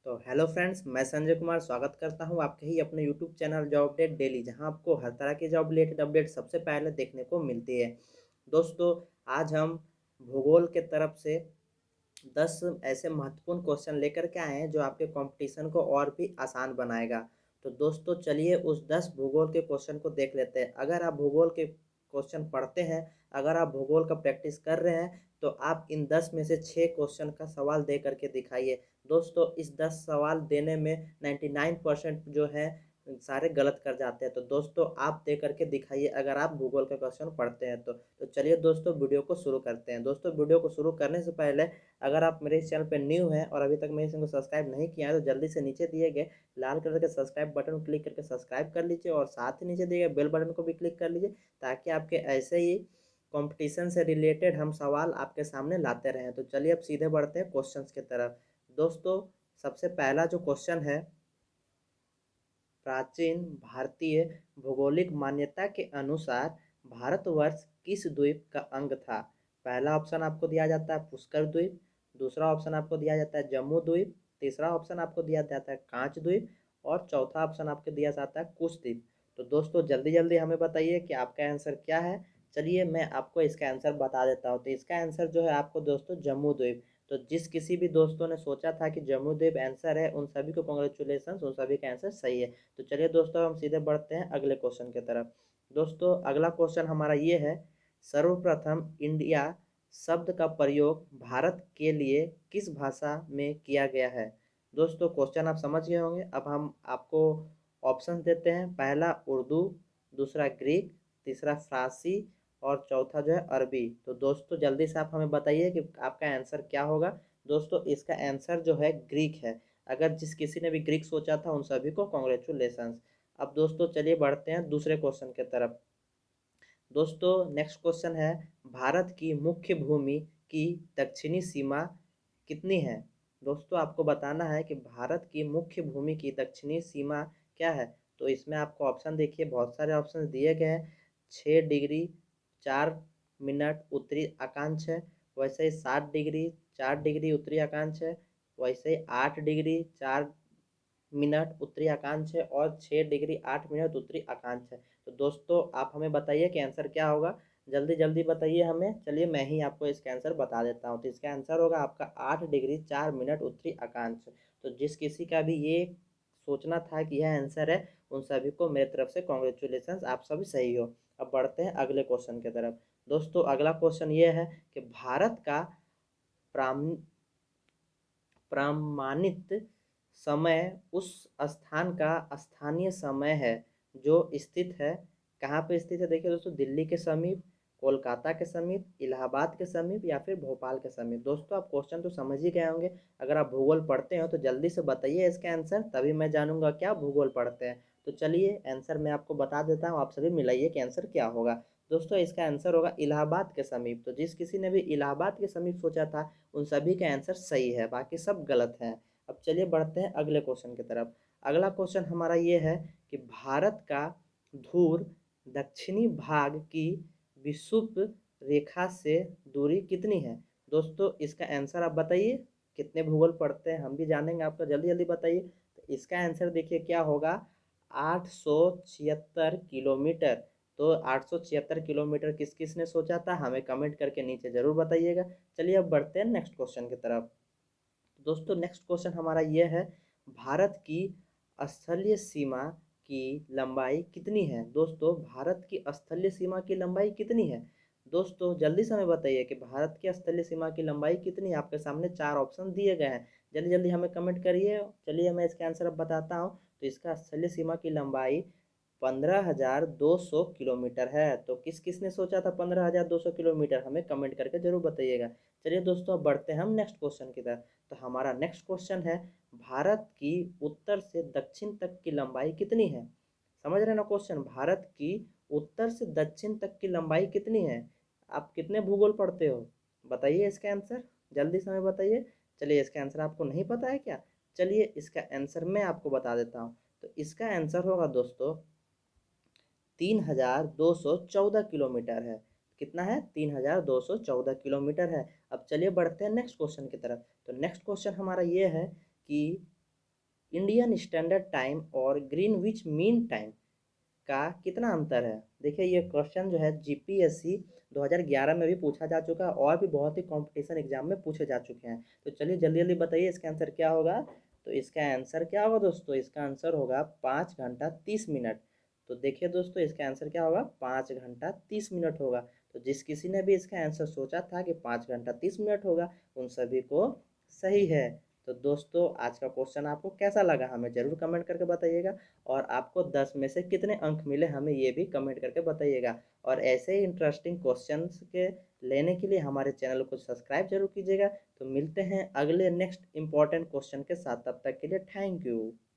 तो hello friends, मैं संजय कुमार स्वागत करता हूं आपके ही अपने YouTube channel job update daily, जहां आपको हर तरह की जॉब रिलेटेड अपडेट सबसे पहले देखने को मिलती है। दोस्तों, आज हम भूगोल के तरफ से 10 ऐसे महत्वपूर्ण क्वेश्चन लेकर के आए हैं जो आपके कंपटीशन को और भी आसान बनाएगा। तो दोस्तों, चलिए उस 10 भूगोल के क्वेश्चन को देख लेते हैं। अगर आप भूगोल के क्वेश्चन पढ़ते हैं, अगर आप भूगोल का प्रैक्टिस कर रहे हैं, तो आप इन 10 में से 6 क्वेश्चन का सवाल दे करके दिखाइए। दोस्तों, इस 10 सवाल देने में 99% जो है सारे गलत कर जाते हैं। तो दोस्तों, आप दे करके दिखाइए अगर आप भूगोल का क्वेश्चन पढ़ते हैं तो चलिए दोस्तों, वीडियो को शुरू करते हैं। दोस्तों, वीडियो को शुरू करने से पहले अगर आप मेरे इस चैनल पर न्यू हैं और अभी तक मेरे चैनल को सब्सक्राइब नहीं किया है, तो जल्दी से नीचे दिए गए लाल कलर के सब्सक्राइब बटन को क्लिक करके सब्सक्राइब कर लीजिए और साथ ही नीचे दिए गए बेल बटन को भी क्लिक कर लीजिए, ताकि आपके ऐसे ही कंपटीशन से रिलेटेड हम सवाल आपके सामने लाते रहें। तो चलिए अब सीधे बढ़ते हैं क्वेश्चंस की तरफ। दोस्तों, सबसे पहला जो क्वेश्चन है, प्राचीन भारतीय भौगोलिक मान्यता के अनुसार भारतवर्ष किस द्वीप का अंग था? पहला ऑप्शन आपको दिया जाता है पुष्कर द्वीप, दूसरा ऑप्शन आपको दिया जाता है जम्मू द्वीप, तीसरा ऑप्शन आपको दिया जाता है कांच द्वीप और चौथा ऑप्शन आपको दिया जाता है कुश द्वीप। तो दोस्तों, जल्दी जल्दी हमें बताइए कि आपका आंसर क्या है। चलिए मैं आपको इसका आंसर बता देता हूँ। तो इसका आंसर जो है आपको दोस्तों जम्मू द्वीप। तो जिस किसी भी दोस्तों ने सोचा था कि जम्मू द्वीप आंसर है, उन सभी को कॉन्ग्रेचुलेसन, उन सभी का आंसर सही है। तो चलिए दोस्तों, हम सीधे बढ़ते हैं अगले क्वेश्चन की तरफ। दोस्तों, अगला क्वेश्चन हमारा ये है, सर्वप्रथम इंडिया शब्द का प्रयोग भारत के लिए किस भाषा में किया गया है? दोस्तों, क्वेश्चन आप समझ गए होंगे। अब हम आपको ऑप्शन देते हैं। पहला उर्दू, दूसरा ग्रीक, तीसरा फारसी और चौथा जो है अरबी। तो दोस्तों, जल्दी से आप हमें बताइए कि आपका आंसर क्या होगा। दोस्तों, इसका आंसर जो है ग्रीक है। अगर जिस किसी ने भी ग्रीक सोचा था, उन सभी को कॉन्ग्रेचुलेशन। अब दोस्तों, चलिए बढ़ते हैं दूसरे क्वेश्चन की तरफ। दोस्तों, नेक्स्ट क्वेश्चन है, भारत की मुख्य भूमि की दक्षिणी सीमा कितनी है? दोस्तों, आपको बताना है कि भारत की मुख्य भूमि की दक्षिणी सीमा क्या है। तो इसमें आपको ऑप्शन देखिए, बहुत सारे ऑप्शन दिए गए हैं। 6 डिग्री 4 मिनट उत्तरी अक्षांश है, वैसे ही 7 डिग्री 4 डिग्री उत्तरी अक्षांश है, वैसे ही 8 डिग्री 4 मिनट उत्तरी अक्षांश है और 6 डिग्री 8 मिनट उत्तरी अक्षांश है। तो दोस्तों, आप हमें बताइए कि आंसर क्या होगा। जल्दी जल्दी बताइए हमें। चलिए मैं ही आपको इसका आंसर बता देता हूँ। तो इसका आंसर होगा आपका 8 डिग्री 4 मिनट उत्तरी अक्षांश। तो जिस किसी का भी ये सोचना था कि यह आंसर है, उन सभी को मेरी तरफ से कॉन्ग्रेचुलेशन, आप सभी सही हो। अब बढ़ते हैं अगले क्वेश्चन की तरफ। दोस्तों, अगला क्वेश्चन ये है कि भारत का प्रमाणित समय उस स्थान का स्थानीय समय है जो स्थित है, कहाँ पे स्थित है? देखिए दोस्तों, दिल्ली के समीप, कोलकाता के समीप, इलाहाबाद के समीप या फिर भोपाल के समीप। दोस्तों, आप क्वेश्चन तो समझ ही गए होंगे। अगर आप भूगोल पढ़ते हो तो जल्दी से बताइए इसका आंसर, तभी मैं जानूंगा क्या भूगोल पढ़ते हैं। तो चलिए आंसर मैं आपको बता देता हूँ, आप सभी मिलाइए कि आंसर क्या होगा। दोस्तों, इसका आंसर होगा इलाहाबाद के समीप। तो जिस किसी ने भी इलाहाबाद के समीप सोचा था, उन सभी का आंसर सही है, बाकी सब गलत है। अब चलिए बढ़ते हैं अगले क्वेश्चन की तरफ। अगला क्वेश्चन हमारा ये है कि भारत का धूर दक्षिणी भाग की विषुव रेखा से दूरी कितनी है? दोस्तों, इसका आंसर आप बताइए। कितने भूगोल पढ़ते हैं हम भी जानेंगे आपका, जल्दी जल्दी बताइए। तो इसका आंसर देखिए क्या होगा, 876 किलोमीटर। तो 876 किलोमीटर किस किस ने सोचा था, हमें कमेंट करके नीचे जरूर बताइएगा। चलिए अब बढ़ते हैं नेक्स्ट क्वेश्चन की तरफ। दोस्तों, नेक्स्ट क्वेश्चन हमारा ये है, भारत की स्थलीय सीमा की लंबाई कितनी है? दोस्तों, भारत की स्थलीय सीमा की लंबाई कितनी है? दोस्तों, जल्दी से हमें बताइए कि भारत की स्थलीय सीमा की लंबाई कितनी है। आपके सामने 4 ऑप्शन दिए गए हैं, जल्दी जल्दी हमें कमेंट करिए। चलिए मैं इसका आंसर अब बताता हूँ। तो इसका स्थलीय सीमा की लंबाई 15,200 किलोमीटर है। तो किस किस ने सोचा था 15,200 किलोमीटर, हमें कमेंट करके जरूर बताइएगा। चलिए दोस्तों, अब बढ़ते हैं हम नेक्स्ट क्वेश्चन की तरफ। तो हमारा नेक्स्ट क्वेश्चन है, भारत की उत्तर से दक्षिण तक की लंबाई कितनी है? समझ रहे हैं ना क्वेश्चन, भारत की उत्तर से दक्षिण तक की लंबाई कितनी है? आप कितने भूगोल पढ़ते हो, बताइए इसका आंसर, जल्दी से हमें बताइए। चलिए, इसका आंसर आपको नहीं पता है क्या? चलिए इसका आंसर मैं आपको बता देता हूँ। तो इसका आंसर होगा दोस्तों 3,214 किलोमीटर है। कितना है? 3,214 किलोमीटर है। अब चलिए बढ़ते हैं नेक्स्ट क्वेश्चन की तरफ। तो नेक्स्ट क्वेश्चन हमारा ये है कि इंडियन स्टैंडर्ड टाइम और ग्रीनविच मीन टाइम का कितना अंतर है? देखिए ये क्वेश्चन जो है जीपीएससी 2011 में भी पूछा जा चुका है और भी बहुत ही कंपटीशन एग्जाम में पूछे जा चुके हैं। तो चलिए जल्दी जल्दी बताइए इसका आंसर क्या होगा। तो इसका आंसर क्या होगा दोस्तों? इसका आंसर होगा 5 घंटा 30 मिनट। तो देखिए दोस्तों इसका आंसर क्या होगा? 5 घंटा 30 मिनट होगा। तो जिस किसी ने भी इसका आंसर सोचा था कि 5 घंटा 30 मिनट होगा, उन सभी को सही है। तो दोस्तों आज का क्वेश्चन आपको कैसा लगा हमें ज़रूर कमेंट करके बताइएगा। और आपको 10 में से कितने अंक मिले हमें ये भी कमेंट करके बताइएगा। और ऐसे ही इंटरेस्टिंग क्वेश्चंस के लेने के लिए हमारे चैनल को सब्सक्राइब जरूर कीजिएगा। तो मिलते हैं अगले नेक्स्ट इंपॉर्टेंट क्वेश्चन के साथ, तब तक के लिए थैंक यू।